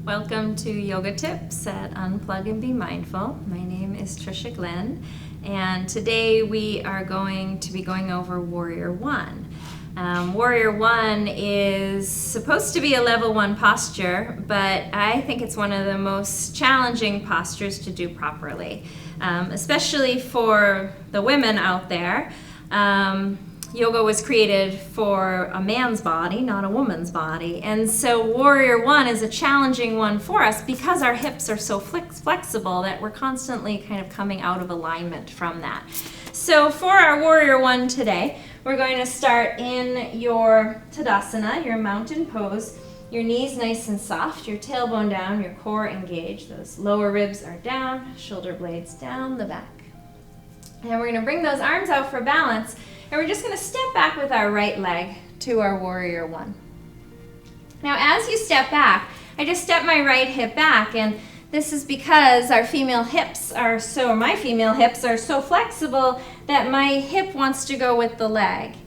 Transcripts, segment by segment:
Welcome to Yoga Tips at Unplug and Be Mindful. My name is Tricia Glynn, and today we are going to be going over Warrior One. Warrior One is supposed to be a level 1 posture, but I think it's one of the most challenging postures to do properly, especially for the women out there. Yoga was created for a man's body, not a woman's body. And so Warrior One is a challenging one for us because our hips are so flexible that we're constantly kind of coming out of alignment from that. So for our Warrior One today, we're going to start in your Tadasana, your mountain pose. Your knees nice and soft, your tailbone down, your core engaged. Those lower ribs are down, shoulder blades down the back. And we're going to bring those arms out for balance. And we're just going to step back with our right leg to our Warrior One. Now as you step back, I just step my right hip back, and this is because my female hips are so flexible that my hip wants to go with the leg.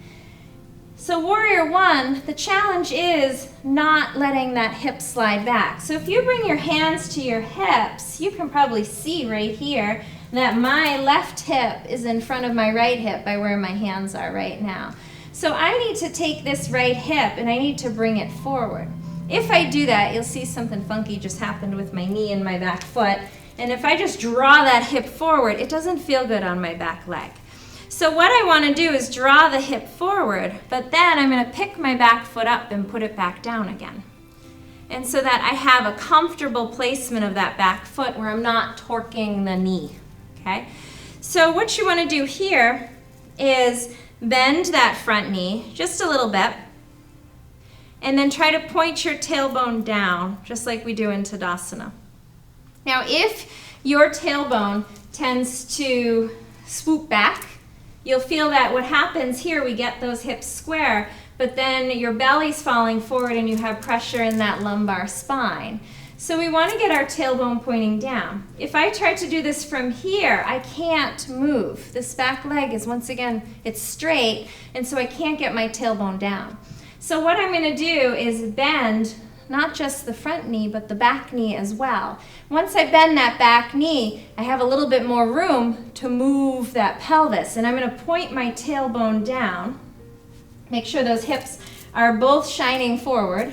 So Warrior One, the challenge is not letting that hip slide back. So if you bring your hands to your hips, you can probably see right here that my left hip is in front of my right hip by where my hands are right now. So I need to take this right hip and I need to bring it forward. If I do that, you'll see something funky just happened with my knee and my back foot. And if I just draw that hip forward, it doesn't feel good on my back leg. So what I want to do is draw the hip forward, but then I'm going to pick my back foot up and put it back down again. And so that I have a comfortable placement of that back foot where I'm not torquing the knee. Okay? So what you want to do here is bend that front knee just a little bit, and then try to point your tailbone down, just like we do in Tadasana. Now, if your tailbone tends to swoop back, you'll feel that what happens here, we get those hips square, but then your belly's falling forward and you have pressure in that lumbar spine. So we want to get our tailbone pointing down. If I try to do this from here, I can't move. This back leg is, once again, it's straight, and so I can't get my tailbone down. So what I'm going to do is bend not just the front knee, but the back knee as well. Once I bend that back knee, I have a little bit more room to move that pelvis, and I'm going to point my tailbone down. Make sure those hips are both shining forward.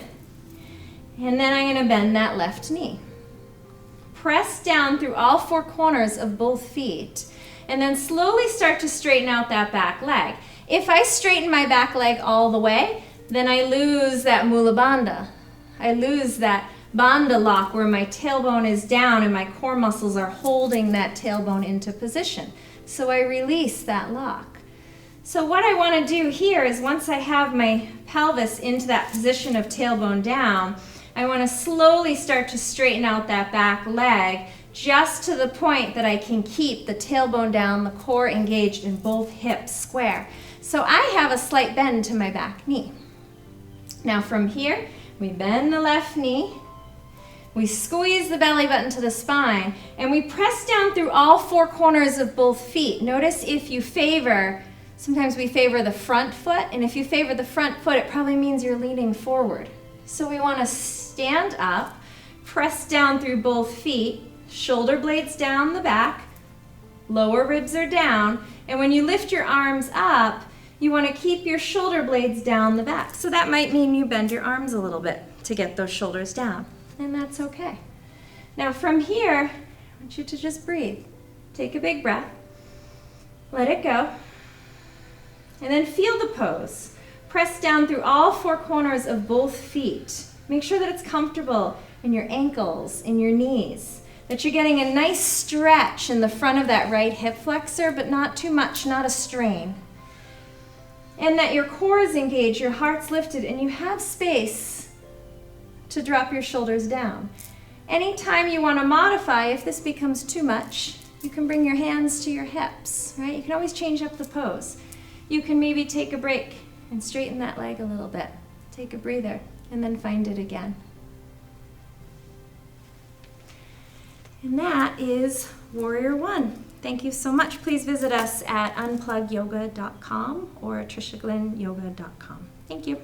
And then I'm going to bend that left knee. Press down through all 4 corners of both feet. And then slowly start to straighten out that back leg. If I straighten my back leg all the way, then I lose that Mula Bandha. I lose that Bandha lock where my tailbone is down and my core muscles are holding that tailbone into position. So I release that lock. So what I want to do here is, once I have my pelvis into that position of tailbone down, I want to slowly start to straighten out that back leg just to the point that I can keep the tailbone down, the core engaged, and both hips square. So I have a slight bend to my back knee. Now from here, we bend the left knee, we squeeze the belly button to the spine, and we press down through all 4 corners of both feet. Notice if you favor, sometimes we favor the front foot, and if you favor the front foot, it probably means you're leaning forward. So we want to stand up, press down through both feet, shoulder blades down the back, lower ribs are down, and when you lift your arms up, you want to keep your shoulder blades down the back. So that might mean you bend your arms a little bit to get those shoulders down, and that's okay. Now from here, I want you to just breathe. Take a big breath, let it go, and then feel the pose. Press down through all 4 corners of both feet. Make sure that it's comfortable in your ankles, in your knees, that you're getting a nice stretch in the front of that right hip flexor, but not too much, not a strain. And that your core is engaged, your heart's lifted, and you have space to drop your shoulders down. Anytime you want to modify, if this becomes too much, you can bring your hands to your hips, right? You can always change up the pose. You can maybe take a break and straighten that leg a little bit. Take a breather, and then find it again. And that is Warrior One. Thank you so much. Please visit us at unplugyoga.com or triciaglynnyoga.com. Thank you.